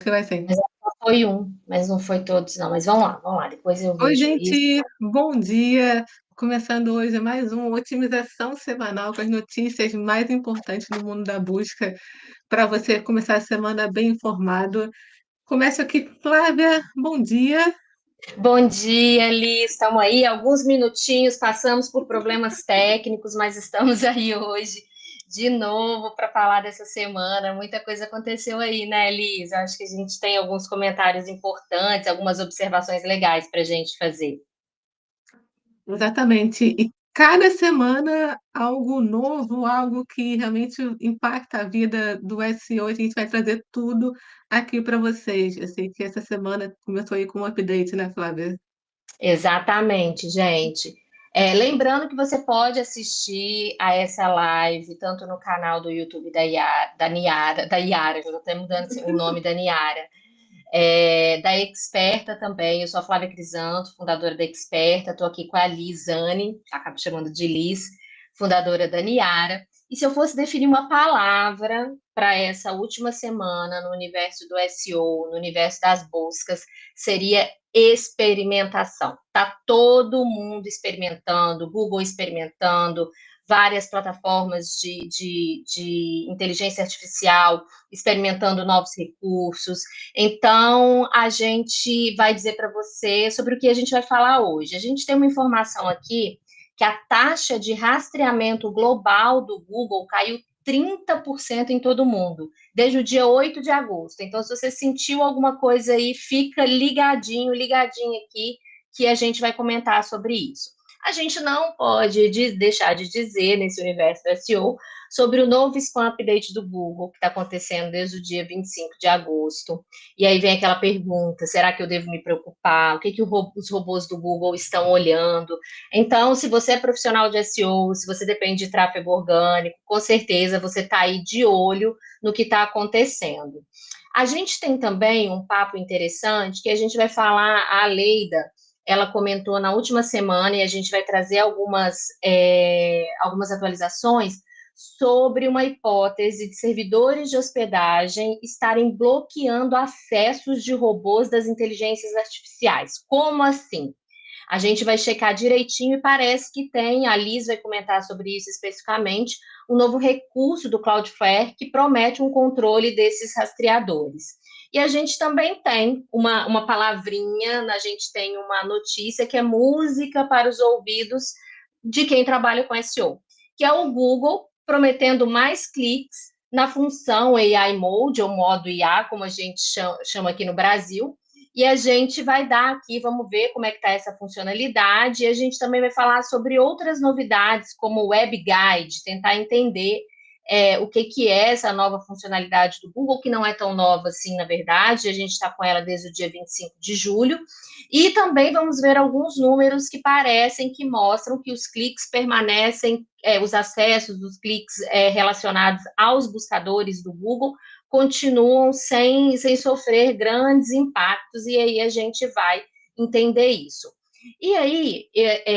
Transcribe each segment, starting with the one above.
que vai ser. Mas só foi um, mas não foi todos, não. Mas vamos lá, depois eu Oi, vejo isso. gente, bom dia! Começando hoje mais uma otimização semanal com as notícias mais importantes no mundo da busca, para você começar a semana bem informado. Começo aqui, Flávia, bom dia. Bom dia, Liz. Estamos aí, alguns minutinhos, passamos por problemas técnicos, mas estamos aí hoje de novo para falar dessa semana. Muita coisa aconteceu aí, né, Liz? Acho que a gente tem alguns comentários importantes, algumas observações legais para a gente fazer. Exatamente, e cada semana algo novo, algo que realmente impacta a vida do SEO, a gente vai trazer tudo aqui para vocês. Eu sei que essa semana começou aí com um update, né, Flávia? Exatamente, gente. Lembrando que você pode assistir a essa live tanto no canal do YouTube da Niara, eu estou até mudando o nome da Niara, da Experta também. Eu sou a Flávia Crisanto, fundadora da Experta. Estou aqui com a Lizane, acabo chamando de Liz, fundadora da Niara. E se eu fosse definir uma palavra para essa última semana no universo do SEO, no universo das buscas, seria experimentação. Tá todo mundo experimentando, Google experimentando, várias plataformas de inteligência artificial experimentando novos recursos. Então, a gente vai dizer para você sobre o que a gente vai falar hoje. A gente tem uma informação aqui que a taxa de rastreamento global do Google caiu 30% em todo o mundo, desde o dia 8 de agosto. Então, se você sentiu alguma coisa aí, fica ligadinho, ligadinho aqui, que a gente vai comentar sobre isso. A gente não pode deixar de dizer, nesse universo do SEO, sobre o novo spam update do Google, que está acontecendo desde o dia 25 de agosto. E aí vem aquela pergunta: será que eu devo me preocupar? O que, os robôs do Google estão olhando? Então, se você é profissional de SEO, se você depende de tráfego orgânico, com certeza você está aí de olho no que está acontecendo. A gente tem também um papo interessante que a gente vai falar, a Leida, ela comentou na última semana, e a gente vai trazer algumas atualizações sobre uma hipótese de servidores de hospedagem estarem bloqueando acessos de robôs das inteligências artificiais. Como assim? A gente vai checar direitinho e parece que tem, a Liz vai comentar sobre isso especificamente, um novo recurso do Cloudflare que promete um controle desses rastreadores. E a gente também tem uma palavrinha, a gente tem uma notícia que é música para os ouvidos de quem trabalha com SEO, que é o Google prometendo mais cliques na função AI Mode, ou modo IA, como a gente chama aqui no Brasil, e a gente vai dar aqui, vamos ver como é que está essa funcionalidade, e a gente também vai falar sobre outras novidades, como o Web Guide, tentar entender o que é essa nova funcionalidade do Google, que não é tão nova assim, na verdade, a gente está com ela desde o dia 25 de julho, e também vamos ver alguns números que parecem que mostram que os cliques permanecem, os acessos, os cliques relacionados aos buscadores do Google continuam sem sofrer grandes impactos, e aí a gente vai entender isso. E aí,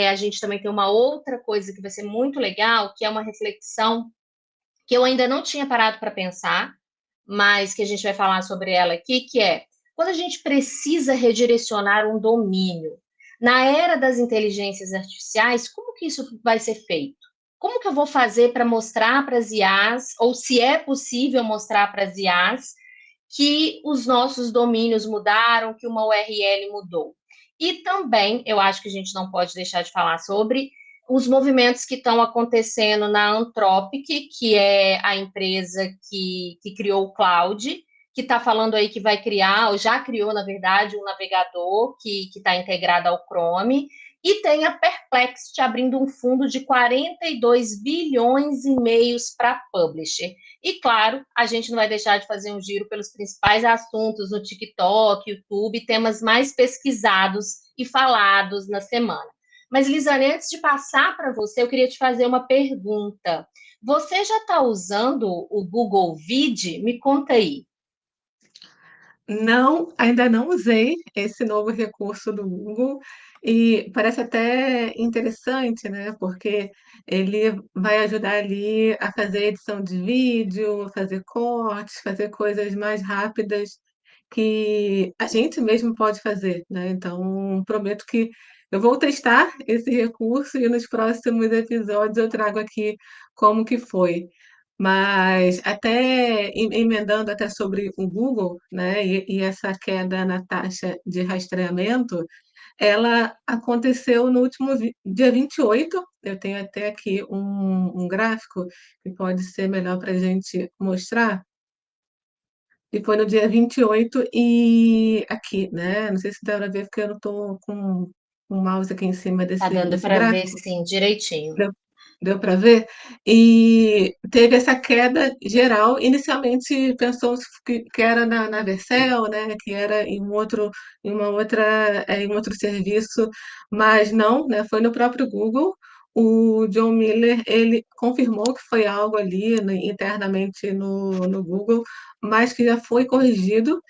a gente também tem uma outra coisa que vai ser muito legal, que é uma reflexão que eu ainda não tinha parado para pensar, mas que a gente vai falar sobre ela aqui, que é quando a gente precisa redirecionar um domínio. Na era das inteligências artificiais, como que isso vai ser feito? Como que eu vou fazer para mostrar para as IAs, ou se é possível mostrar para as IAs, que os nossos domínios mudaram, que uma URL mudou? E também, eu acho que a gente não pode deixar de falar sobre os movimentos que estão acontecendo na Anthropic, que é a empresa que criou o Cloud, que está falando aí que vai criar, ou já criou, na verdade, um navegador que está integrado ao Chrome, e tem a Perplexity abrindo um fundo de 42 bilhões e meios para publisher. E, claro, a gente não vai deixar de fazer um giro pelos principais assuntos no TikTok, YouTube, temas mais pesquisados e falados na semana. Mas, Lisane, antes de passar para você, eu queria te fazer uma pergunta. Você já está usando o Google Vid? Me conta aí. Não, ainda não usei esse novo recurso do Google e parece até interessante, né? Porque ele vai ajudar ali a fazer edição de vídeo, fazer cortes, fazer coisas mais rápidas. que a gente mesmo pode fazer, né. Então, prometo que eu vou testar esse recurso e nos próximos episódios eu trago aqui como que foi. Mas até emendando até sobre o Google, né, e essa queda na taxa de rastreamento, ela aconteceu no último dia 28. Eu tenho até aqui um gráfico que pode ser melhor para a gente mostrar, e foi no dia 28 e aqui, né, não sei se dá para ver porque eu não estou com o mouse aqui em cima Tá dando desse para ver, gráfico. sim, direitinho. Deu deu para ver? E teve essa queda geral. Inicialmente pensou-se que era na Vercel, né, que era em uma outra, em um outro serviço, mas não, né, foi no próprio Google. O John Miller, ele confirmou que foi algo ali, né, internamente no Google, mas que já foi corrigido.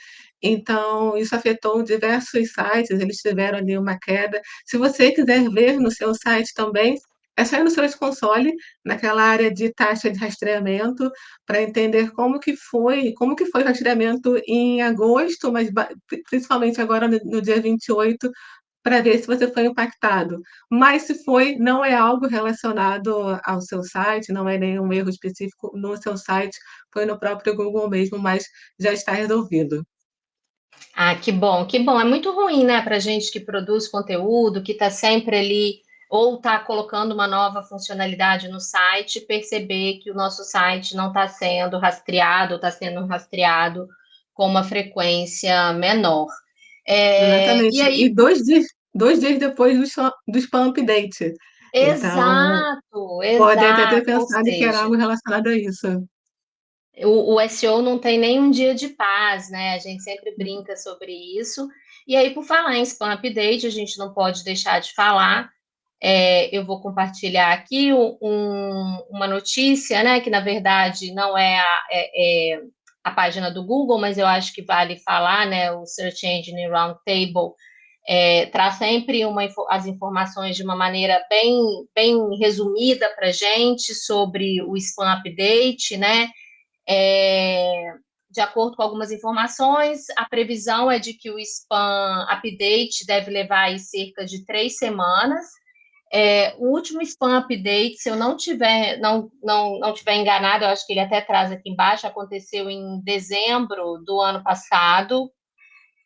Então isso afetou diversos sites, eles tiveram ali uma queda. Se você quiser ver no seu site também, é só ir no Search Console, naquela área de taxa de rastreamento, para entender como que foi o rastreamento em agosto, mas principalmente agora no dia 28, para ver se você foi impactado. Mas se foi, não é algo relacionado ao seu site, não é nenhum erro específico no seu site, foi no próprio Google mesmo, mas já está resolvido. Ah, que bom, que bom. É muito ruim, né, para gente que produz conteúdo, que está sempre ali, ou está colocando uma nova funcionalidade no site, perceber que o nosso site não está sendo rastreado, está sendo rastreado com uma frequência menor. E Exatamente. aí, E 2 dias depois do spam update. Então, exato, podem até ter exato. Ou pensado que era seja, algo relacionado a isso. o SEO não tem nem um dia de paz, né? A gente sempre brinca sobre isso. E aí, por falar em spam update, a gente não pode deixar de falar. Eu vou compartilhar aqui uma notícia, né? Que na verdade não é a página do Google, mas eu acho que vale falar, né? O Search Engine Roundtable traz sempre as informações de uma maneira bem resumida para a gente sobre o spam update, né? É, de acordo com algumas informações, a previsão é de que o spam update deve levar aí cerca de 3 semanas. O último spam update, se eu não tiver enganado, eu acho que ele até traz aqui embaixo, aconteceu em dezembro do ano passado,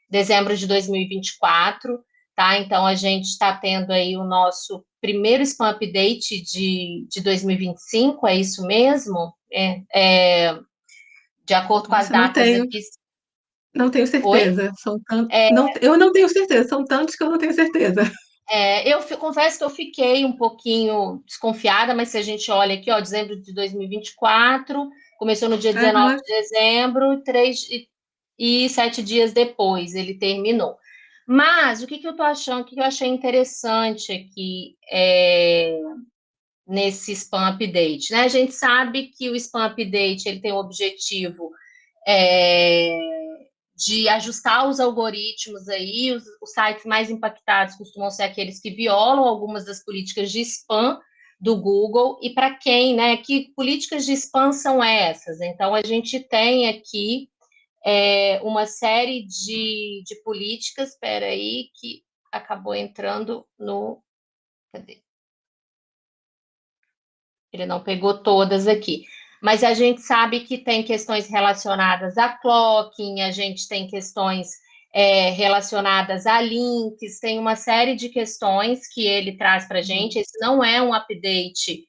dezembro de 2024, tá? Então a gente está tendo aí o nosso primeiro spam update de 2025, é isso mesmo? De acordo com as Nossa, não datas tenho, aqui. não tenho Oi? certeza. São tantos, É, não, eu não tenho certeza, são tantos que eu não tenho certeza. confesso que eu fiquei um pouquinho desconfiada, mas se a gente olha aqui, ó, dezembro de 2024, começou no dia 19 Aham. de dezembro, 7 dias depois ele terminou. Mas o que, que eu tô achando, o que, que eu achei interessante aqui nesse spam update, né? A gente sabe que o spam update ele tem o objetivo é, de ajustar os algoritmos aí, os sites mais impactados costumam ser aqueles que violam algumas das políticas de spam do Google, e para quem, né, que políticas de spam são essas? Então, a gente tem aqui uma série de políticas, espera aí, que acabou entrando no... Cadê? Ele não pegou todas aqui. Mas a gente sabe que tem questões relacionadas a clocking, a gente tem questões relacionadas a links, tem uma série de questões que ele traz para a gente. Esse não é um update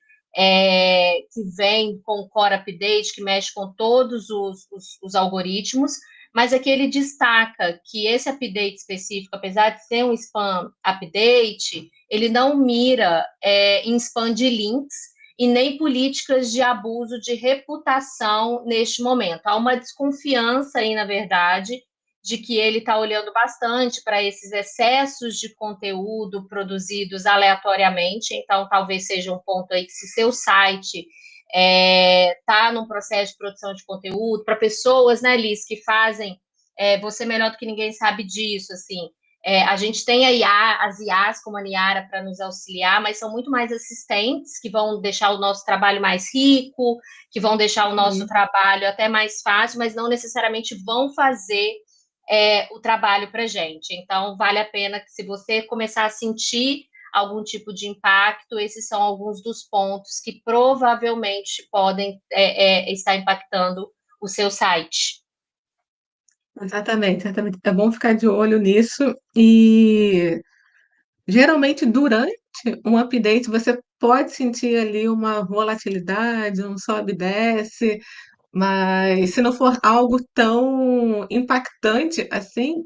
que vem com o Core Update, que mexe com todos os algoritmos, mas aqui ele destaca que esse update específico, apesar de ser um spam update, ele não mira em spam de links, e nem políticas de abuso de reputação neste momento. Há uma desconfiança aí, na verdade, de que ele está olhando bastante para esses excessos de conteúdo produzidos aleatoriamente. Então, talvez seja um ponto aí que, se seu site está num processo de produção de conteúdo, para pessoas, né, Liz, que fazem, você melhor do que ninguém sabe disso, assim, a gente tem as IAs como a Niara para nos auxiliar, mas são muito mais assistentes que vão deixar o nosso trabalho mais rico, que vão deixar o nosso Sim. trabalho até mais fácil, mas não necessariamente vão fazer o trabalho para a gente. Então, vale a pena que, se você começar a sentir algum tipo de impacto, esses são alguns dos pontos que provavelmente podem estar impactando o seu site. Exatamente, exatamente. É bom ficar de olho nisso e geralmente durante um update você pode sentir ali uma volatilidade, um sobe e desce, mas se não for algo tão impactante assim,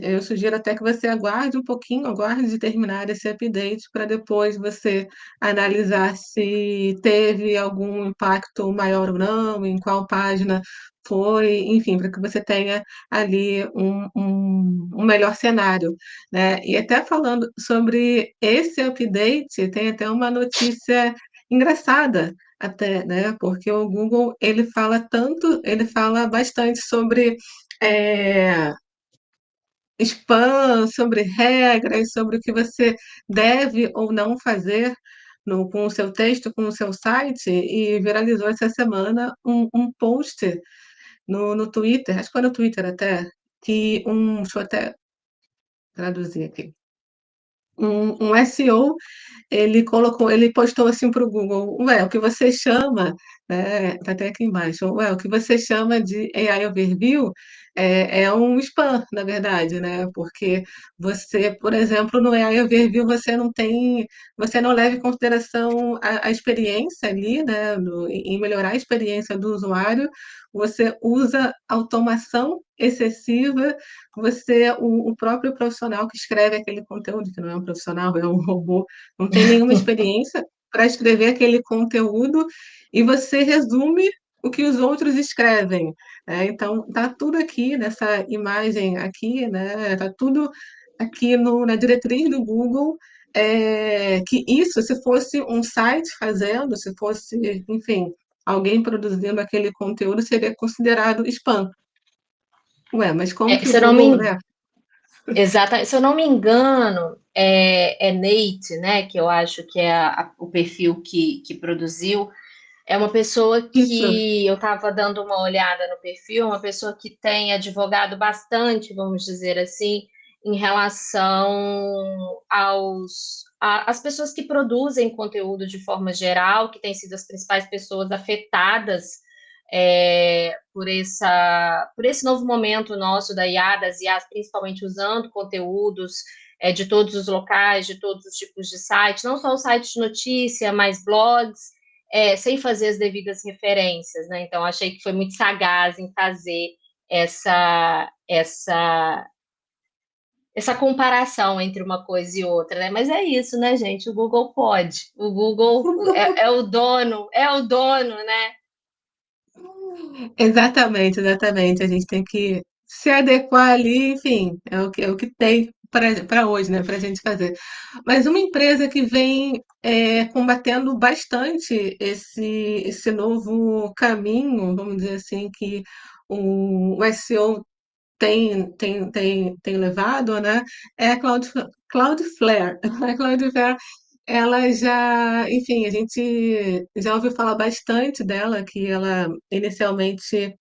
eu sugiro até que você aguarde um pouquinho, aguarde de terminar esse update para depois você analisar se teve algum impacto maior ou não, em qual página foi, enfim, para que você tenha ali um melhor cenário, né? E até falando sobre esse update, tem até uma notícia engraçada até, né? Porque o Google ele fala bastante sobre é, spam, sobre regras, sobre o que você deve ou não fazer com o seu texto, com o seu site, e viralizou essa semana um post no Twitter, acho que foi no Twitter até, deixa eu até traduzir aqui, um SEO ele postou assim para o Google, ué, o que você chama, né, tá até aqui embaixo, ué, o que você chama de AI Overview é um spam, na verdade, né? Porque você, por exemplo, no AI Overview você não leva em consideração a experiência ali, né, em melhorar a experiência do usuário, você usa automação excessiva, o próprio profissional que escreve aquele conteúdo, que não é um profissional, é um robô, não tem nenhuma experiência para escrever aquele conteúdo e você resume o que os outros escrevem, né? Então, tá tudo aqui nessa imagem aqui, né? Tá tudo aqui na diretriz do Google, que isso, se fosse um site fazendo, se fosse, enfim, alguém produzindo aquele conteúdo, seria considerado spam. Ué, mas como que o Se eu não Google, me né? Se eu não me engano, é Nate, né? Que eu acho que é o perfil que produziu. É uma pessoa Isso, que eu estava dando uma olhada no perfil, uma pessoa que tem advogado bastante, vamos dizer assim, em relação às pessoas que produzem conteúdo de forma geral, que têm sido as principais pessoas afetadas por esse novo momento nosso da IA, das IAs, principalmente usando conteúdos de todos os locais, de todos os tipos de sites, não só o site de notícia, mas blogs, sem fazer as devidas referências, né? Então, achei que foi muito sagaz em fazer essa, essa, essa comparação entre uma coisa e outra, né? Mas é isso, né, gente? O Google pode. O Google é o dono, né? exatamente, exatamente. A gente tem que se adequar ali, enfim, é o que tem para hoje, né, para a gente fazer. Mas uma empresa que vem combatendo bastante esse novo caminho, vamos dizer assim, que o SEO tem levado, né, é a Cloudflare. A Cloudflare ela já, enfim, a gente já ouviu falar bastante dela, que ela inicialmente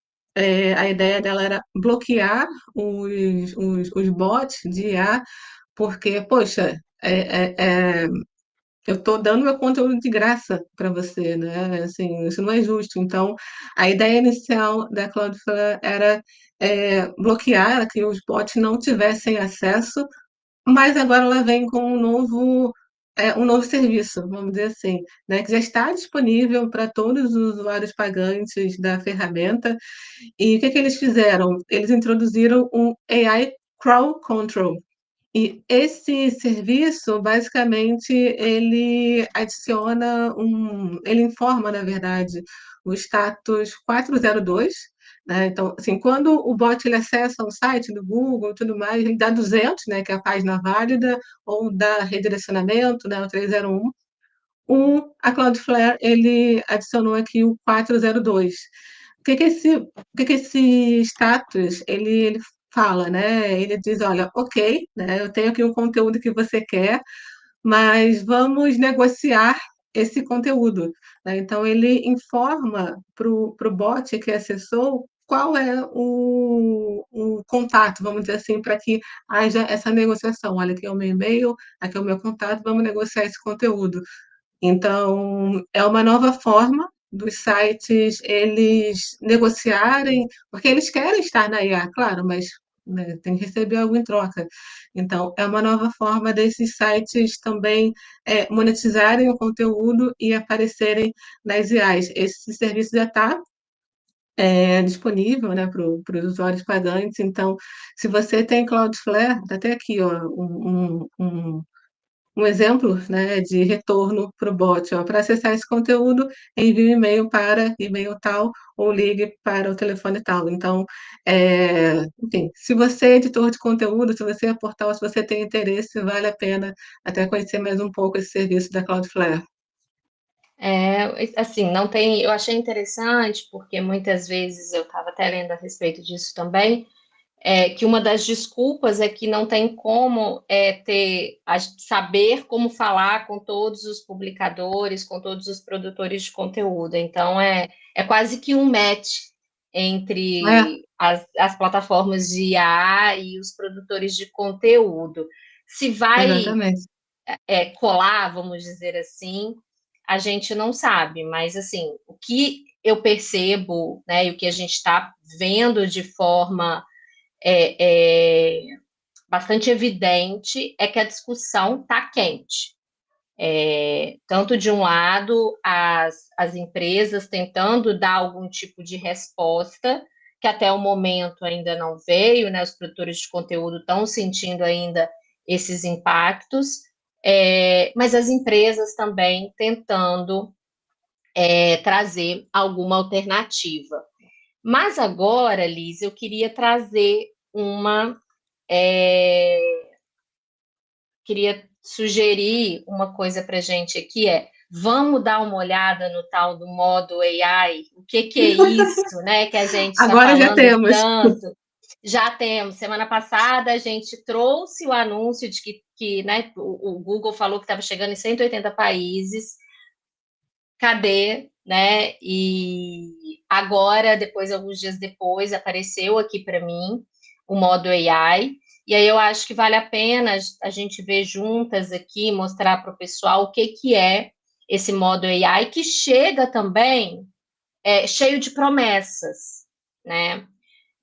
a ideia dela era bloquear os bots de IA, porque, poxa, eu estou dando meu conteúdo de graça para você, né? Assim, isso não é justo. Então, a ideia inicial da Cloudflare era bloquear, era que os bots não tivessem acesso, mas agora ela vem com um novo serviço, vamos dizer assim, né, que já está disponível para todos os usuários pagantes da ferramenta. E o que que eles fizeram? Eles introduziram um AI Crowd Control. E esse serviço, basicamente, ele informa, na verdade, o status 402, né? Então, assim, quando o bot ele acessa o site do Google e tudo mais, ele dá 200, né, que é a página válida, ou dá redirecionamento, né, o 301. A Cloudflare, ele adicionou aqui o 402. O que que esse status ele fala, né? Ele diz, olha, ok, né, eu tenho aqui um conteúdo que você quer, mas vamos negociar esse conteúdo, né? Então, ele informa para o bot que acessou qual é o contato, vamos dizer assim, para que haja essa negociação. Olha, aqui é o meu e-mail, aqui é o meu contato, vamos negociar esse conteúdo. Então, é uma nova forma dos sites eles negociarem, porque eles querem estar na IA, claro, mas né, tem que receber algo em troca. Então, é uma nova forma desses sites também monetizarem o conteúdo e aparecerem nas IAs. Esse serviço já está disponível, né, para os usuários pagantes. Então, se você tem Cloudflare, tá até aqui, ó, um exemplo, né, de retorno para o bot. Para acessar esse conteúdo, envie um e-mail para e-mail tal ou ligue para o telefone tal. Então, enfim, se você é editor de conteúdo, se você é portal, se você tem interesse, vale a pena até conhecer mais um pouco esse serviço da Cloudflare. Assim, não tem. Eu achei interessante, porque muitas vezes eu estava até lendo a respeito disso também, que uma das desculpas é que não tem como saber como falar com todos os publicadores, com todos os produtores de conteúdo. Então, é quase que um match É, entre as plataformas de IA e os produtores de conteúdo. Se vai exatamente. colar, vamos dizer assim, a gente não sabe, mas assim, o que eu percebo, né, e o que a gente está vendo de forma é, é, bastante evidente é que a discussão está quente. Tanto de um lado, as empresas tentando dar algum tipo de resposta, que até o momento ainda não veio, né? Os produtores de conteúdo estão sentindo ainda esses impactos, mas as empresas também tentando trazer alguma alternativa. Mas agora, Liz, eu queria trazer uma. é, Queria sugerir uma coisa para a gente aqui vamos dar uma olhada no tal do modo AI, o que que é isso, né, que a gente está Agora já falando temos. tanto. Já temos. Semana passada a gente trouxe o anúncio de que né, o Google falou que estava chegando em 180 países. Cadê, né? E agora, depois, alguns dias depois, apareceu aqui para mim o modo AI. E aí eu acho que vale a pena a gente ver juntas aqui, mostrar para o pessoal o que, que é esse modo AI, que chega também cheio de promessas, né?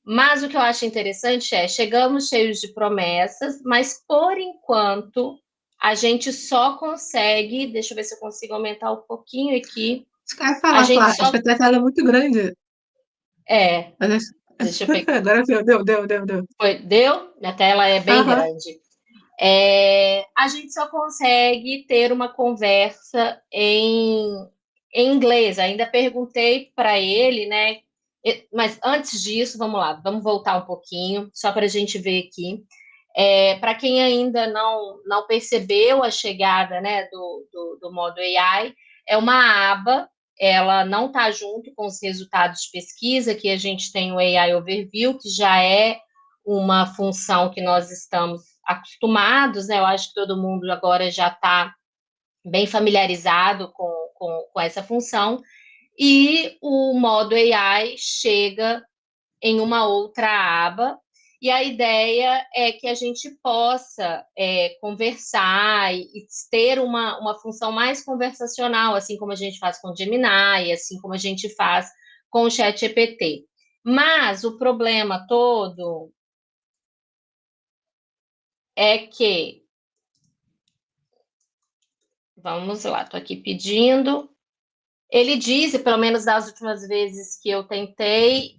Mas o que eu acho interessante chegamos cheios de promessas, mas por enquanto a gente só consegue, deixa eu ver se eu consigo aumentar um pouquinho aqui, Acho que eu ia a falar, gente claro, acho só que a tela é muito grande. é, Mas deixa eu pegar, agora deu. deu? Minha tela é bem Aham. grande. A gente só consegue ter uma conversa em inglês. Ainda perguntei para ele, né? Mas antes disso, vamos lá, vamos voltar um pouquinho, só para a gente ver aqui. Para quem ainda não percebeu a chegada né, do modo AI, é uma aba, ela não está junto com os resultados de pesquisa, que a gente tem o AI Overview, que já é uma função que nós estamos acostumados, né? Eu acho que todo mundo agora já está bem familiarizado com essa função, e o modo AI chega em uma outra aba. E a ideia é que a gente possa conversar e ter uma função mais conversacional, assim como a gente faz com o Gemini, assim como a gente faz com o ChatGPT. Mas o problema todo é que, vamos lá, estou aqui pedindo. Ele diz, pelo menos das últimas vezes que eu tentei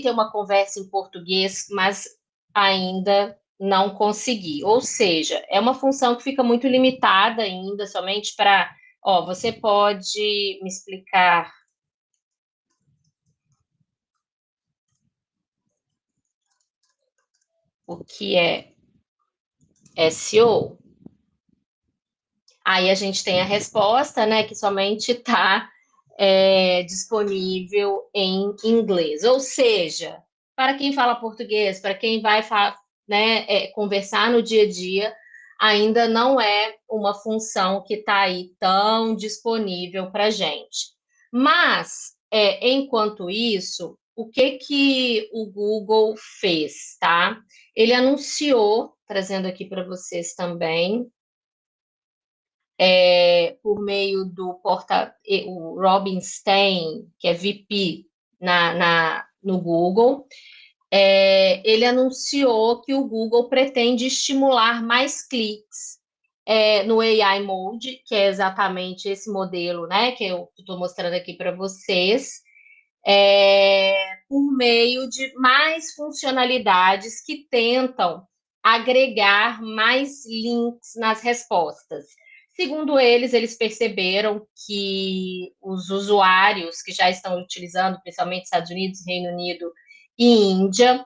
ter uma conversa em português, mas ainda não consegui. Ou seja, é uma função que fica muito limitada ainda, somente para, ó, você pode me explicar o que é SEO? Aí a gente tem a resposta, né, que somente está disponível em inglês. Ou seja, para quem fala português, para quem vai né, conversar no dia a dia, ainda não é uma função que está aí tão disponível para a gente. Mas enquanto isso, o que que o Google fez, tá? Ele anunciou, trazendo aqui para vocês também, por meio do o Robin Stein, que é VP no Google, ele anunciou que o Google pretende estimular mais cliques no AI Mode, que é exatamente esse modelo, né, que eu estou mostrando aqui para vocês, por meio de mais funcionalidades que tentam agregar mais links nas respostas. Segundo eles perceberam que os usuários que já estão utilizando, principalmente Estados Unidos, Reino Unido e Índia,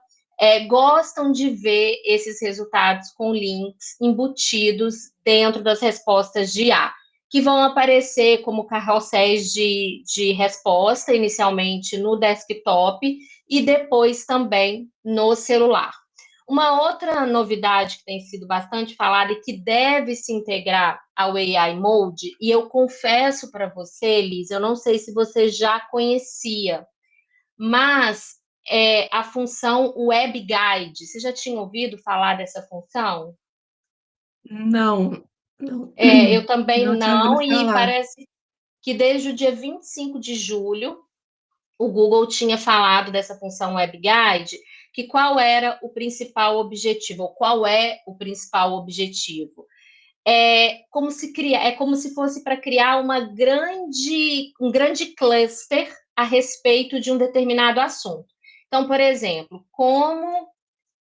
gostam de ver esses resultados com links embutidos dentro das respostas de IA, que vão aparecer como carrosséis de resposta, inicialmente no desktop e depois também no celular. Uma outra novidade que tem sido bastante falada e que deve se integrar ao AI Mode, e eu confesso para você, Liz, eu não sei se você já conhecia, mas a função Web Guide. Você já tinha ouvido falar dessa função? Não, não, Eu também não tinha ouvido não, e falar. parece que desde o dia 25 de julho o Google tinha falado dessa função Web Guide, que qual era o principal objetivo, ou qual é o principal objetivo? Como se fosse para criar um grande cluster a respeito de um determinado assunto. Então, por exemplo, como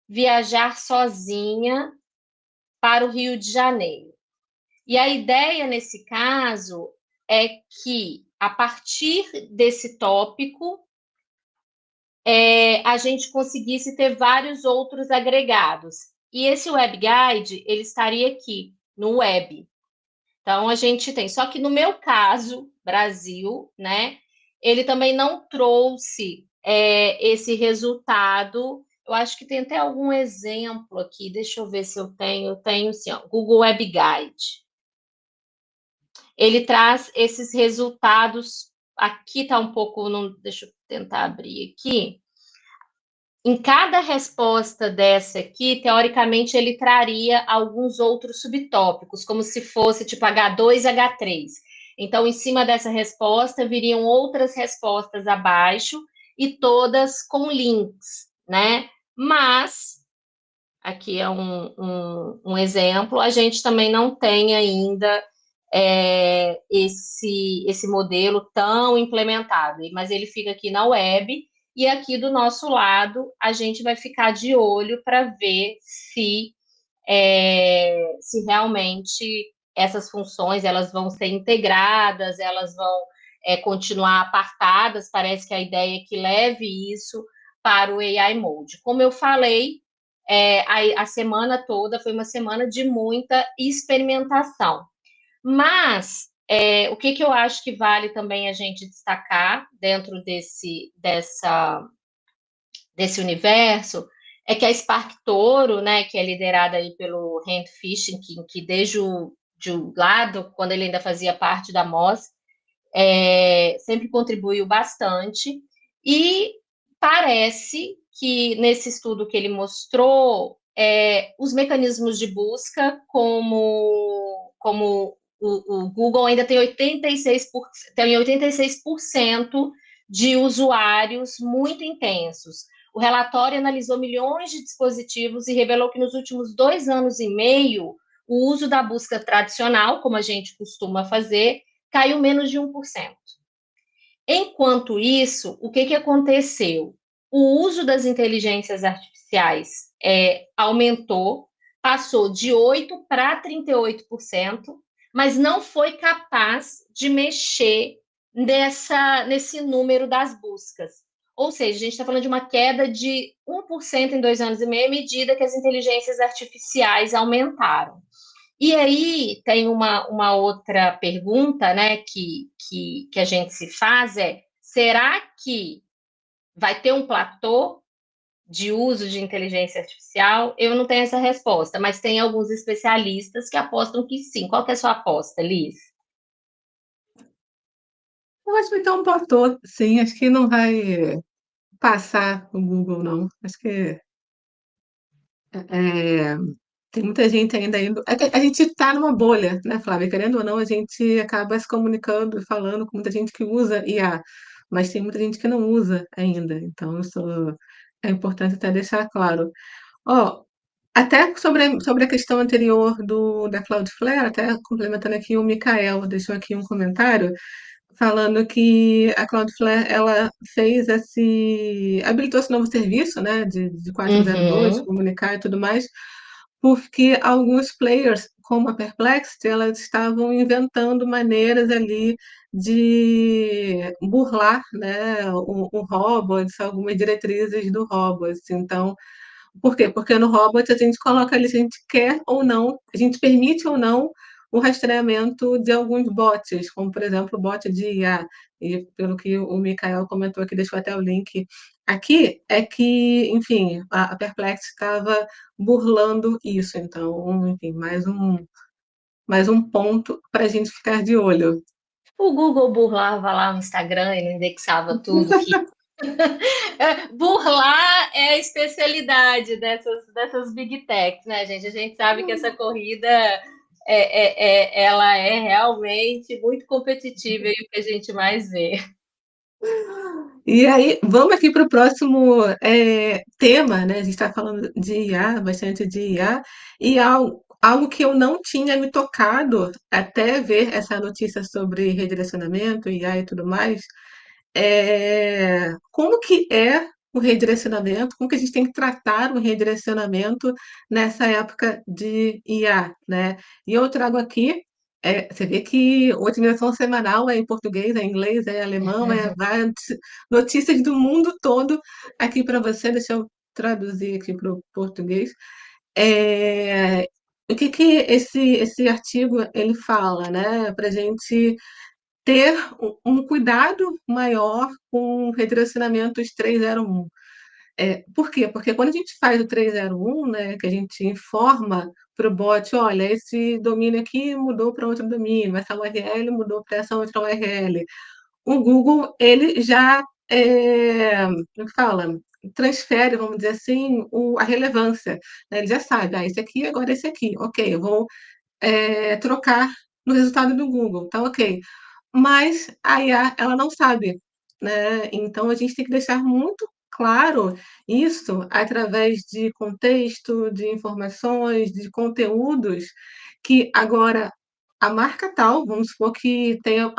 viajar sozinha para o Rio de Janeiro. E a ideia nesse caso é que, a partir desse tópico, a gente conseguisse ter vários outros agregados. E esse Web Guide, ele estaria aqui, no web. Então, a gente tem. Só que no meu caso, Brasil, né, ele também não trouxe esse resultado. Eu acho que tem até algum exemplo aqui. Deixa eu ver se eu tenho. Eu tenho, sim, ó, Google Web Guide. Ele traz esses resultados. Aqui está um pouco. Não, deixa eu tentar abrir aqui. Em cada resposta dessa aqui, teoricamente, ele traria alguns outros subtópicos, como se fosse tipo H2, H3. Então, em cima dessa resposta, viriam outras respostas abaixo e todas com links, né? Mas, aqui é um exemplo, a gente também não tem ainda esse modelo tão implementado, mas ele fica aqui na web e aqui do nosso lado a gente vai ficar de olho para ver se realmente essas funções elas vão ser integradas, elas vão continuar apartadas. Parece que a ideia é que leve isso para o AI Mode. Como eu falei, a semana toda foi uma semana de muita experimentação. Mas o que eu acho que vale também a gente destacar dentro desse universo é que a Spark Toro, né, que é liderada aí pelo Rand Fishkin, que desde de um lado, quando ele ainda fazia parte da MOS, sempre contribuiu bastante, e parece que nesse estudo que ele mostrou, os mecanismos de busca, como o Google ainda tem 86% de usuários muito intensos. O relatório analisou milhões de dispositivos e revelou que nos últimos 2 anos e meio, o uso da busca tradicional, como a gente costuma fazer, caiu menos de 1%. Enquanto isso, o que aconteceu? O uso das inteligências artificiais aumentou, passou de 8% para 38%, mas não foi capaz de mexer nesse número das buscas. Ou seja, a gente está falando de uma queda de 1% em 2 anos e meio, à medida que as inteligências artificiais aumentaram. E aí tem uma outra pergunta, né, que a gente se faz será que vai ter um platô de uso de inteligência artificial? Eu não tenho essa resposta, mas tem alguns especialistas que apostam que sim. Qual que é a sua aposta, Liz? Eu acho que então botou, sim, acho que não vai passar o Google não. Acho que, eh, tem muita gente ainda indo é que a gente está numa bolha, né, Flávia, querendo ou não, a gente acaba se comunicando e falando com muita gente que usa IA, mas tem muita gente que não usa ainda, então isso é importante até deixar claro. Ó, até sobre a questão anterior da Cloudflare, até complementando aqui, o Micael deixou aqui um comentário falando que a Cloudflare ela fez esse habilitou esse novo serviço, né, de 402, Uhum. comunicar e tudo mais, porque alguns players, como a Perplexity, elas estavam inventando maneiras ali de burlar, né, o robots, algumas diretrizes do robots. Então, por quê? Porque no Robot a gente coloca ali se a gente quer ou não, a gente permite ou não o rastreamento de alguns bots, como por exemplo o bot de IA. E pelo que o Mikael comentou aqui, deixou até o link aqui, é que, enfim, a Perplex estava burlando isso. Então, enfim, mais um ponto para a gente ficar de olho. O Google burlava lá no Instagram e não indexava tudo que. Burlar é a especialidade dessas big techs, né, gente? A gente sabe que essa corrida ela é realmente muito competitiva e o que a gente mais vê. E aí, vamos aqui para o próximo tema, né? A gente está falando de IA, bastante de IA, e algo que eu não tinha me tocado até ver essa notícia sobre redirecionamento, IA e tudo mais, como que é o redirecionamento, como que a gente tem que tratar o redirecionamento nessa época de IA, né? E eu trago aqui, você vê que otimização semanal é em português, é em inglês, é em alemão, é várias notícias do mundo todo aqui para você. Deixa eu traduzir aqui para o português. É, o que que esse artigo ele fala, né? Para a gente ter um cuidado maior com redirecionamentos 301. Por quê? Porque quando a gente faz o 301, né, que a gente informa para o bot, olha, esse domínio aqui mudou para outro domínio, essa URL mudou para essa outra URL. O Google, ele já, como que fala? Transfere, vamos dizer assim, a relevância. Né? Ele já sabe, esse aqui, agora esse aqui. Ok, eu vou trocar no resultado do Google. Tá ok. Mas a IA, ela não sabe, né? Então a gente tem que deixar muito claro isso através de contexto, de informações, de conteúdos, que agora a marca tal, vamos supor que tenha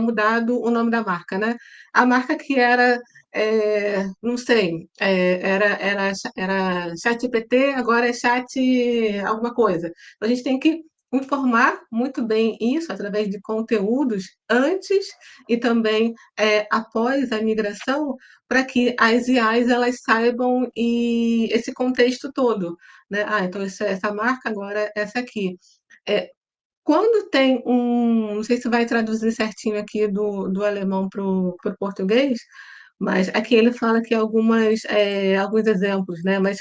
mudado o nome da marca, né? A marca que era, não sei, era ChatGPT, agora é Chat alguma coisa. Então, a gente tem que informar muito bem isso através de conteúdos antes e também após a migração, para que as IAs elas saibam esse contexto todo, né? Então essa marca agora é essa aqui. É, quando tem não sei se vai traduzir certinho aqui do alemão para o português, mas aqui ele fala que alguns exemplos, né? Mas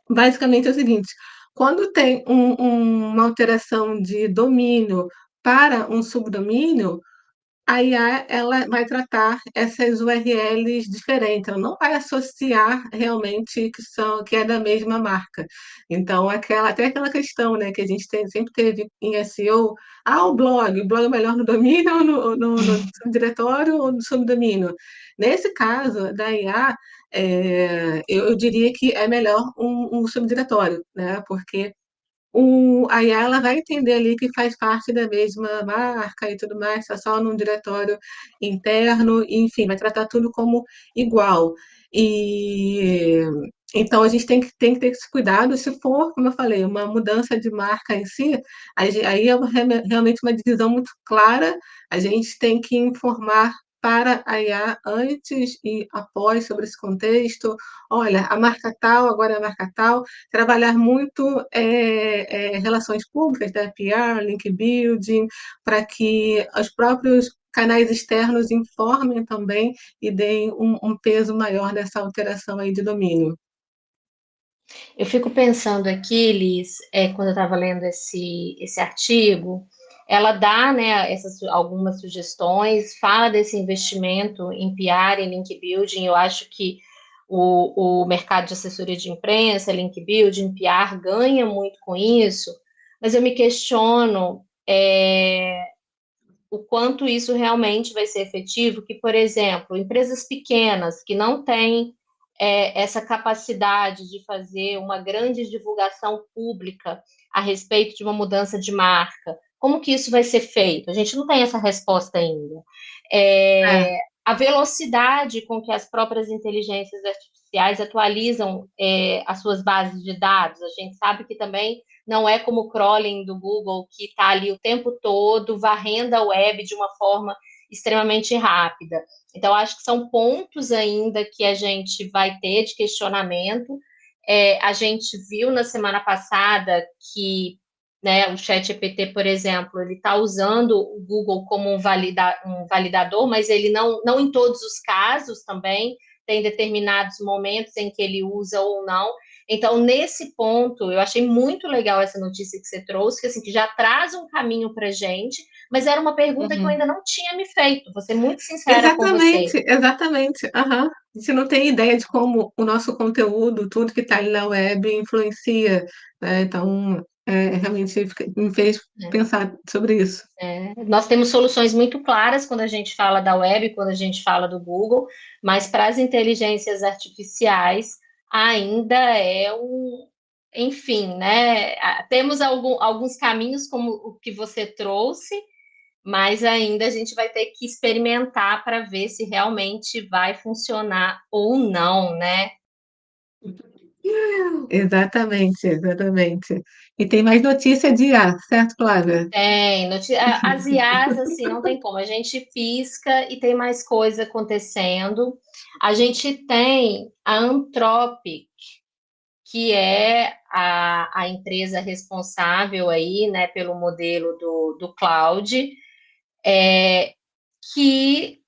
basicamente é o seguinte: quando tem uma alteração de domínio para um subdomínio, a IA ela vai tratar essas URLs diferentes, ela não vai associar realmente que é da mesma marca. Então, até aquela questão, né, que a gente sempre teve em SEO, o blog é melhor no domínio ou no subdiretório ou no subdomínio. Nesse caso da IA, eu diria que é melhor um subdiretório, né, porque a IA ela vai entender ali que faz parte da mesma marca e tudo mais, está só num diretório interno, e, enfim, vai tratar tudo como igual. E então a gente tem que ter esse cuidado. Se for, como eu falei, uma mudança de marca em si, aí é realmente uma divisão muito clara. A gente tem que informar para a IA antes e após sobre esse contexto. Olha, a marca tal, agora é a marca tal, trabalhar muito relações públicas, né, PR, link building, para que os próprios canais externos informem também e deem um peso maior nessa alteração aí de domínio. Eu fico pensando aqui, Liz, quando eu estava lendo esse artigo, ela dá, né, algumas sugestões, fala desse investimento em PR, em link building. Eu acho que o mercado de assessoria de imprensa, link building, PR, ganha muito com isso, mas eu me questiono o quanto isso realmente vai ser efetivo, que, por exemplo, empresas pequenas que não têm essa capacidade de fazer uma grande divulgação pública a respeito de uma mudança de marca, como que isso vai ser feito? A gente não tem essa resposta ainda. É. A velocidade com que as próprias inteligências artificiais atualizam as suas bases de dados, a gente sabe que também não é como o crawling do Google, que está ali o tempo todo varrendo a web de uma forma extremamente rápida. Então, acho que são pontos ainda que a gente vai ter de questionamento. A gente viu na semana passada que, né, o ChatGPT, por exemplo, ele está usando o Google como um validador, mas ele não em todos os casos também, tem determinados momentos em que ele usa ou não. Então, nesse ponto, eu achei muito legal essa notícia que você trouxe, que, assim, que já traz um caminho para a gente, mas era uma pergunta que eu Uhum. ainda não tinha me feito, vou ser muito sincera com você. Exatamente, exatamente. Aham. A gente não tem ideia de como o nosso conteúdo, tudo que está ali na web, influencia, né? Então, realmente me fez Né? pensar sobre isso. Nós temos soluções muito claras quando a gente fala da web, quando a gente fala do Google, mas para as inteligências artificiais ainda enfim, né? Temos alguns caminhos como o que você trouxe, mas ainda a gente vai ter que experimentar para ver se realmente vai funcionar ou não, né? Exatamente, exatamente. E tem mais notícia de IA, certo, Flávia? Tem, as IAs, assim, não tem como. A gente pisca e tem mais coisa acontecendo. A gente tem a Anthropic, que é a empresa responsável aí, né, pelo modelo do cloud, que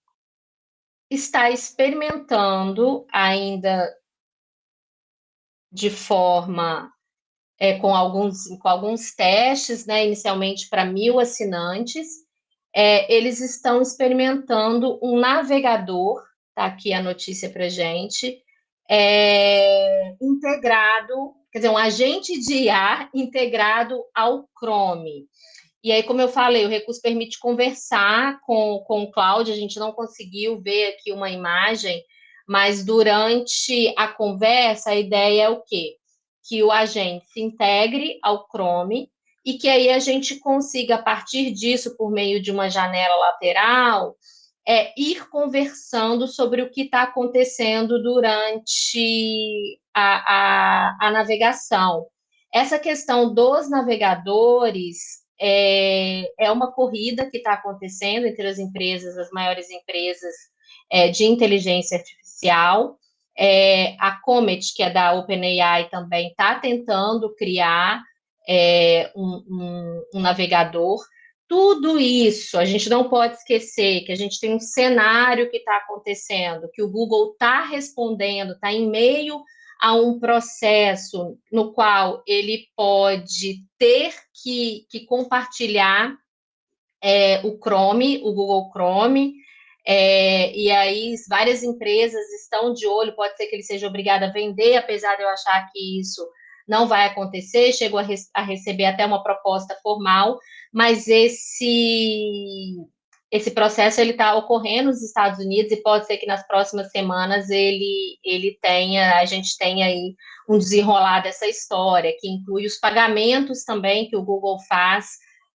está experimentando ainda de forma com alguns testes, né, inicialmente para 1.000 assinantes. Eles estão experimentando um navegador, tá aqui a notícia para gente, integrado, quer dizer, um agente de IA integrado ao Chrome. E aí, como eu falei, o recurso permite conversar com o cloud, a gente não conseguiu ver aqui uma imagem, mas durante a conversa, a ideia é o quê? Que o agente se integre ao Chrome e que aí a gente consiga, a partir disso, por meio de uma janela lateral, ir conversando sobre o que está acontecendo durante a navegação. Essa questão dos navegadores uma corrida que está acontecendo entre as empresas, as maiores empresas de inteligência artificial. A Comet, que é da OpenAI, também está tentando criar um navegador. Tudo isso, a gente não pode esquecer que a gente tem um cenário que está acontecendo, que o Google está respondendo, está em meio a um processo no qual ele pode ter que compartilhar o Chrome, o Google Chrome, e aí várias empresas estão de olho, pode ser que ele seja obrigado a vender, apesar de eu achar que isso não vai acontecer, chegou a receber até uma proposta formal, mas esse processo ele está ocorrendo nos Estados Unidos e pode ser que nas próximas semanas a gente tenha aí um desenrolar dessa história, que inclui os pagamentos também que o Google faz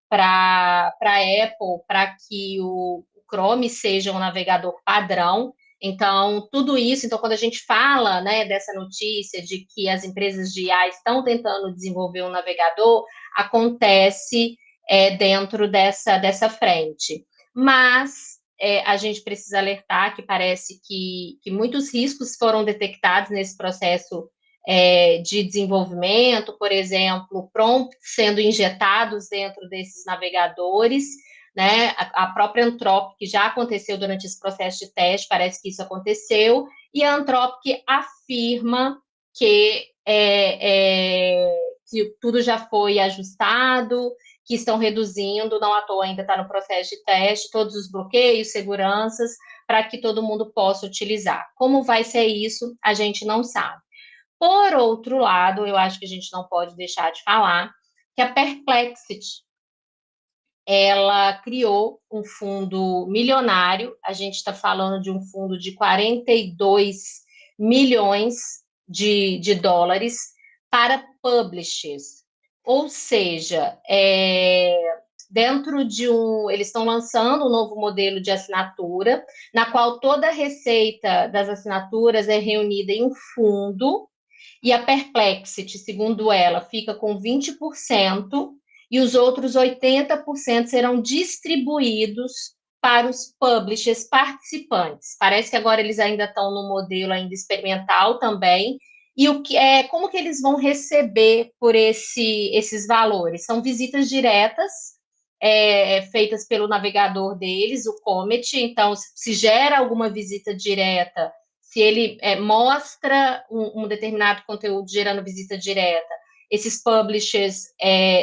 para a Apple, para que o Chrome seja um navegador padrão. Então, tudo isso, então, quando a gente fala, né, dessa notícia de que as empresas de IA estão tentando desenvolver um navegador, acontece dentro dessa frente. Mas a gente precisa alertar que parece que muitos riscos foram detectados nesse processo de desenvolvimento, por exemplo, prompts sendo injetados dentro desses navegadores, né? A própria Anthropic, que já aconteceu durante esse processo de teste, parece que isso aconteceu, e a Anthropic afirma que tudo já foi ajustado que estão reduzindo, não à toa ainda está no processo de teste, todos os bloqueios, seguranças, para que todo mundo possa utilizar. Como vai ser isso, a gente não sabe. Por outro lado, eu acho que a gente não pode deixar de falar que a Perplexity, ela criou um fundo milionário, a gente está falando de um fundo de 42 milhões de dólares para publishers. Ou seja, dentro de eles estão lançando um novo modelo de assinatura, na qual toda a receita das assinaturas é reunida em um fundo, e a Perplexity, segundo ela, fica com 20% e os outros 80% serão distribuídos para os publishers participantes. Parece que agora eles ainda estão no modelo ainda experimental também. E como que eles vão receber por esses valores? São visitas diretas, feitas pelo navegador deles, o Comet. Então, se gera alguma visita direta, se ele mostra um determinado conteúdo gerando visita direta, esses publishers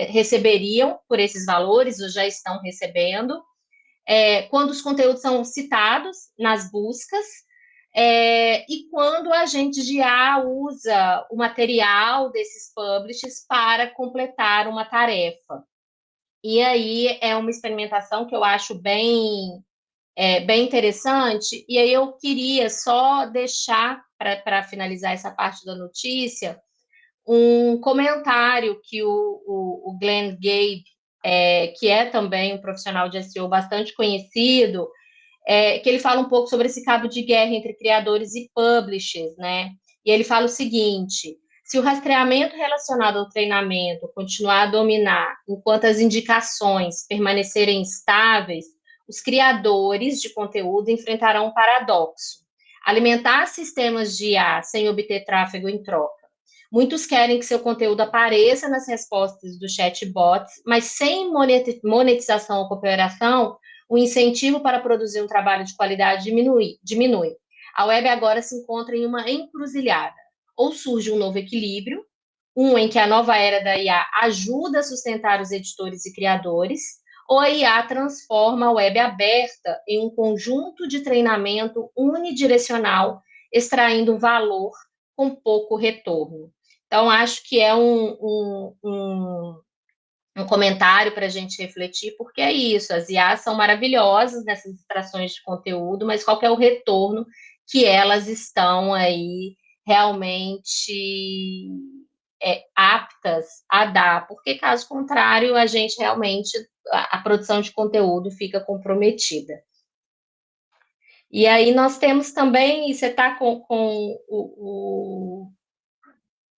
receberiam por esses valores, ou já estão recebendo. Quando os conteúdos são citados nas buscas, e quando a gente já usa o material desses publishers para completar uma tarefa. E aí é uma experimentação que eu acho bem interessante, e aí eu queria só deixar, para finalizar essa parte da notícia, um comentário que o Glenn Gabe, que é também um profissional de SEO bastante conhecido, que ele fala um pouco sobre esse cabo de guerra entre criadores e publishers, né? E ele fala o seguinte: se o rastreamento relacionado ao treinamento continuar a dominar, enquanto as indicações permanecerem estáveis, os criadores de conteúdo enfrentarão um paradoxo. Alimentar sistemas de IA sem obter tráfego em troca. Muitos querem que seu conteúdo apareça nas respostas dos chatbots, mas sem monetização ou cooperação, o incentivo para produzir um trabalho de qualidade diminui. A web agora se encontra em uma encruzilhada. Ou surge um novo equilíbrio, em que a nova era da IA ajuda a sustentar os editores e criadores, ou a IA transforma a web aberta em um conjunto de treinamento unidirecional, extraindo valor com pouco retorno. Então, acho que é um comentário para a gente refletir, porque é isso, as IAs são maravilhosas nessas extrações de conteúdo, mas qual que é o retorno que elas estão aí realmente aptas a dar, porque caso contrário, a gente realmente, a produção de conteúdo fica comprometida. E aí nós temos também, você está com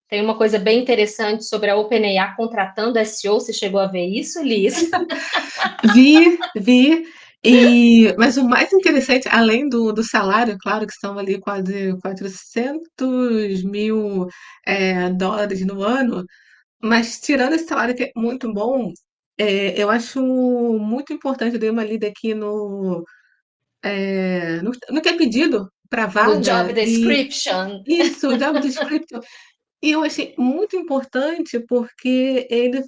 tem uma coisa bem interessante sobre a OpenAI contratando SEO. Você chegou a ver isso, Liz? Vi. Mas o mais interessante, além do salário, claro que são ali quase 400 mil dólares no ano, mas tirando esse salário que é muito bom, eu acho muito importante, eu dei uma lida aqui no que é pedido para No job vaga, e description. isso, job description. E eu achei muito importante porque ele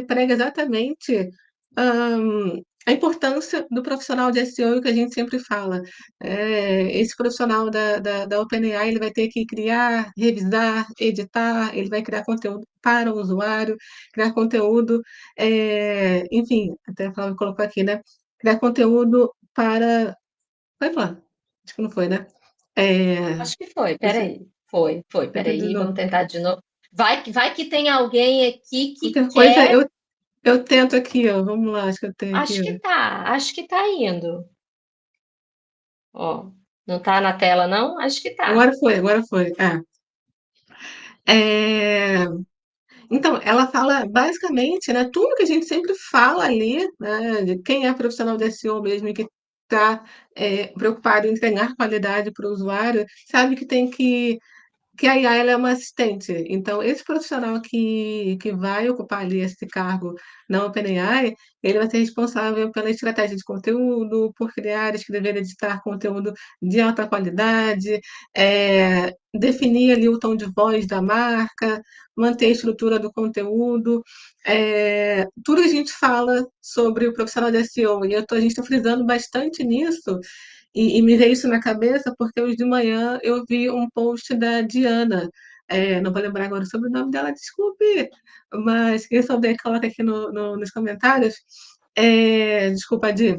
prega exatamente a importância do profissional de SEO que a gente sempre fala. Esse profissional da OpenAI, ele vai ter que criar, revisar, editar, ele vai criar conteúdo para o usuário, criar conteúdo, enfim, até a Flávia colocou aqui, né? Criar conteúdo para. Vai falar? Acho que não foi, né? É, Acho que foi, você peraí. Foi, tenta de peraí, vamos novo. tentar de novo. Vai que tem alguém aqui que Qualquer coisa, quer. eu tento aqui, ó. Vamos lá, acho que eu tenho aqui, ó. Acho que tá indo. Ó, não tá na tela, não? Acho que tá. Agora foi, agora foi. É, então, ela fala basicamente, né, tudo que a gente sempre fala ali, né, de quem é profissional de SEO mesmo e que está preocupado em entregar qualidade para o usuário, sabe que a IA ela é uma assistente. Então, esse profissional que vai ocupar ali esse cargo na OpenAI, ele vai ser responsável pela estratégia de conteúdo, por criar, escrever, editar conteúdo de alta qualidade, definir ali o tom de voz da marca, manter a estrutura do conteúdo, tudo que a gente fala sobre o profissional de SEO, e a gente está frisando bastante nisso, e me veio isso na cabeça porque hoje de manhã eu vi um post da Diana, não vou lembrar agora sobre o nome dela, desculpe, mas quem souber coloca aqui nos comentários. Desculpa, Di.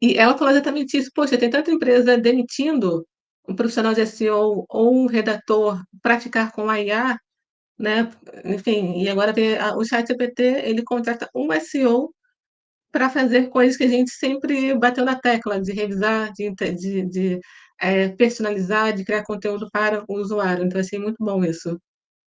E ela falou exatamente isso. Poxa, tem tanta empresa demitindo um profissional de SEO ou um redator para ficar com a IA, né? Enfim, e agora tem o ChatGPT, ele contrata um SEO para fazer coisas que a gente sempre bateu na tecla, de revisar, personalizar, de criar conteúdo para o usuário. Então, achei muito bom isso.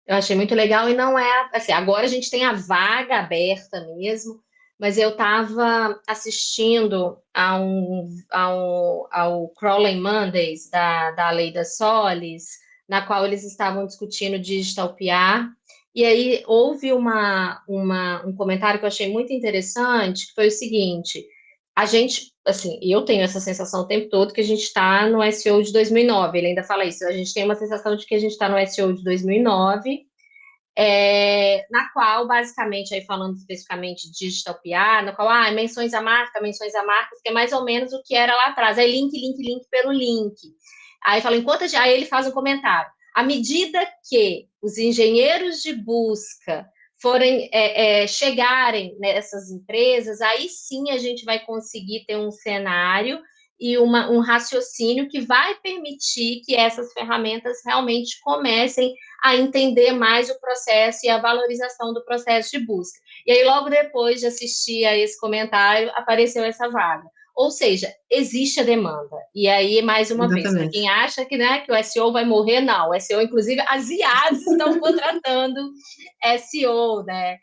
Eu achei muito legal e não é assim, agora a gente tem a vaga aberta mesmo, mas eu estava assistindo ao Crawling Mondays da Leida Solis, na qual eles estavam discutindo Digital PR, e aí houve um comentário que eu achei muito interessante, que foi o seguinte, a gente, assim, eu tenho essa sensação o tempo todo que a gente está no SEO de 2009, ele ainda fala isso, a gente tem uma sensação de que a gente está no SEO de 2009, na qual, basicamente, aí falando especificamente de digital PR, na qual, menções à marca, que é mais ou menos o que era lá atrás, aí link pelo link. Aí fala, aí ele faz um comentário. À medida que os engenheiros de busca forem chegarem nessas empresas, aí sim a gente vai conseguir ter um cenário e um raciocínio que vai permitir que essas ferramentas realmente comecem a entender mais o processo e a valorização do processo de busca. E aí, logo depois de assistir a esse comentário, apareceu essa vaga. Ou seja, existe a demanda. E aí, mais uma vez, para Exatamente. quem acha que, né, que o SEO vai morrer, não. O SEO, inclusive, as IAs estão contratando SEO, né?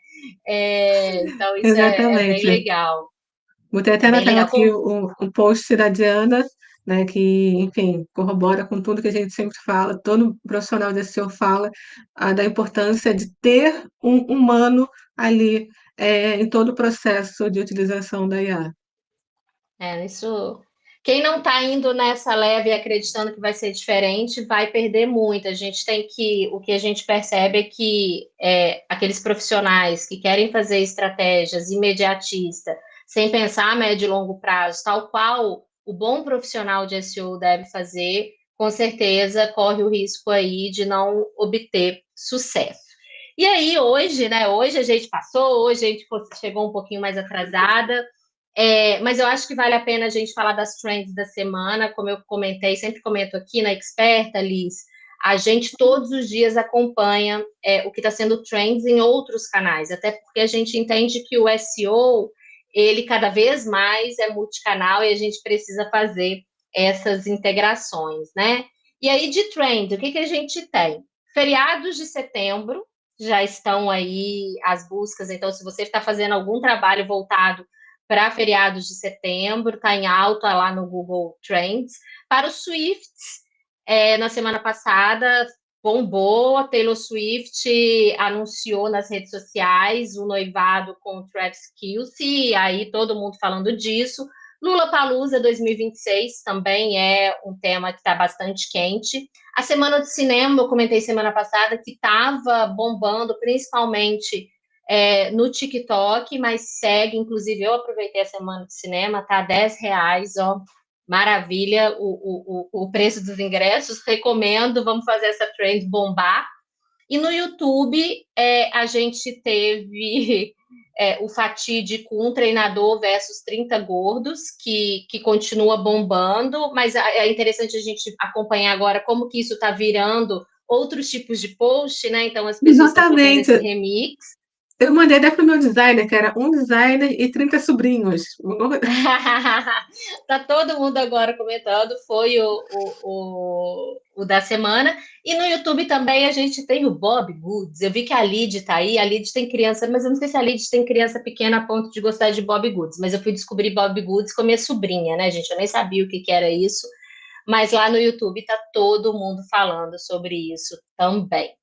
Então, isso é bem Exatamente. legal. Botei É até na bem tela legal. aqui o post da Diana, né, que, enfim, corrobora com tudo que a gente sempre fala, todo profissional de SEO fala, da importância de ter um humano ali, em todo o processo de utilização da IA. Isso. Quem não está indo nessa leve e acreditando que vai ser diferente, vai perder muito. A gente tem que, o que a gente percebe é que aqueles profissionais que querem fazer estratégias imediatistas, sem pensar a médio e longo prazo, tal qual o bom profissional de SEO deve fazer, com certeza corre o risco aí de não obter sucesso. E aí, hoje, né? Hoje a gente passou, hoje a gente chegou um pouquinho mais atrasada. Mas eu acho que vale a pena a gente falar das trends da semana, como eu comentei, sempre comento aqui na Experta, Liz, a gente todos os dias acompanha o que está sendo trends em outros canais, até porque a gente entende que o SEO, ele cada vez mais é multicanal e a gente precisa fazer essas integrações, né? E aí, de trend, o que a gente tem? Feriados de setembro, já estão aí as buscas, então se você está fazendo algum trabalho voltado para feriados de setembro, está em alta lá no Google Trends. Para os Swifts, na semana passada, bombou, a Taylor Swift anunciou nas redes sociais o noivado com o Travis Kelce, e aí todo mundo falando disso. Lollapalooza 2026 também é um tema que está bastante quente. A Semana do Cinema, eu comentei semana passada, que estava bombando, principalmente no TikTok, mas segue, inclusive eu aproveitei a semana de cinema, tá R$ 10, ó, maravilha o preço dos ingressos, recomendo, vamos fazer essa trend bombar. E no YouTube a gente teve o fatídico Um Treinador versus 30 Gordos, que continua bombando, mas é interessante a gente acompanhar agora como que isso está virando outros tipos de post, né? Então as pessoas estão fazendo esse Exatamente. remix. Eu mandei até para o meu designer, que era um designer e 30 sobrinhos. Tá todo mundo agora comentando, foi o da semana. E no YouTube também a gente tem o Bob Goods. Eu vi que a Lid tá aí, a Lid tem criança, mas eu não sei se a Lid tem criança pequena a ponto de gostar de Bob Goods, mas eu fui descobrir Bob Goods com a minha sobrinha, né, gente? Eu nem sabia o que era isso, mas lá no YouTube tá todo mundo falando sobre isso também.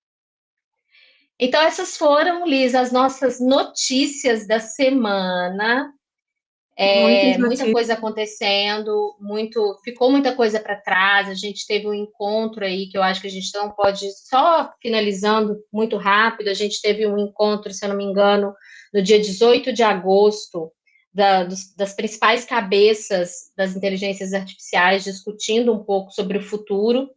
Então, essas foram, Liz, as nossas notícias da semana. Muitas Muita notícias. coisa acontecendo, ficou muita coisa para trás. A gente teve um encontro aí que eu acho que a gente não pode, só finalizando muito rápido, a gente teve um encontro, se eu não me engano, no dia 18 de agosto, das principais cabeças das inteligências artificiais, discutindo um pouco sobre o futuro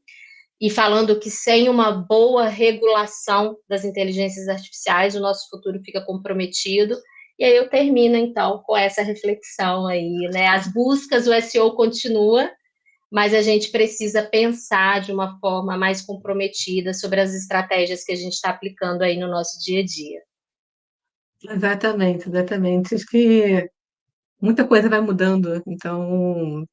e falando que sem uma boa regulação das inteligências artificiais, o nosso futuro fica comprometido. E aí eu termino, então, com essa reflexão aí, né? As buscas, o SEO continua, mas a gente precisa pensar de uma forma mais comprometida sobre as estratégias que a gente está aplicando aí no nosso dia a dia. Exatamente, exatamente. Acho que muita coisa vai mudando, então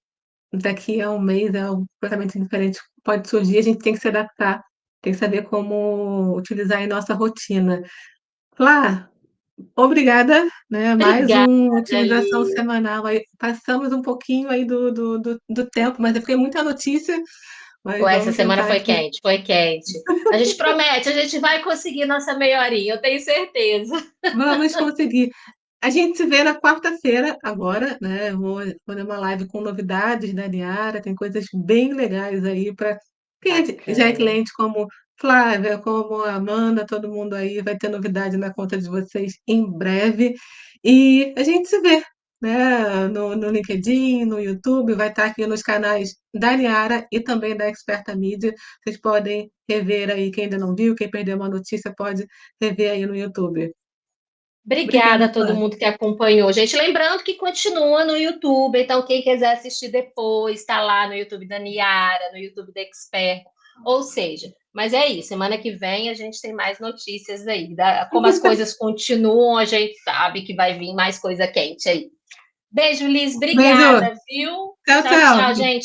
daqui a um mês é algo completamente diferente que pode surgir, a gente tem que se adaptar, tem que saber como utilizar em nossa rotina. Flá, obrigada, né? Mais Obrigada, uma otimização Li. semanal aí. Passamos um pouquinho aí do tempo, mas é porque é muita notícia, mas Essa vamos semana tentar foi aqui. quente, foi quente. A gente promete, a gente vai conseguir nossa meia horinha, eu tenho certeza. Vamos conseguir. A gente se vê na quarta-feira agora, né? Eu vou fazer uma live com novidades da Niara, tem coisas bem legais aí para quem já é Bacana. cliente, como Flávia, como a Amanda, todo mundo aí vai ter novidade na conta de vocês em breve. E a gente se vê, né? No LinkedIn, no YouTube, vai estar aqui nos canais da Niara e também da Experta Mídia. Vocês podem rever aí, quem ainda não viu, quem perdeu uma notícia, pode rever aí no YouTube. Obrigada Obrigada, a todo Flávia. mundo que acompanhou. Gente, lembrando que continua no YouTube, então quem quiser assistir depois, está lá no YouTube da Niara, no YouTube da Expert. Ou seja, mas é isso, semana que vem a gente tem mais notícias aí. Como as coisas continuam, a gente sabe que vai vir mais coisa quente aí. Beijo, Liz, Beijo. obrigada, viu? Tchau, Tchau, tchau, tchau. gente.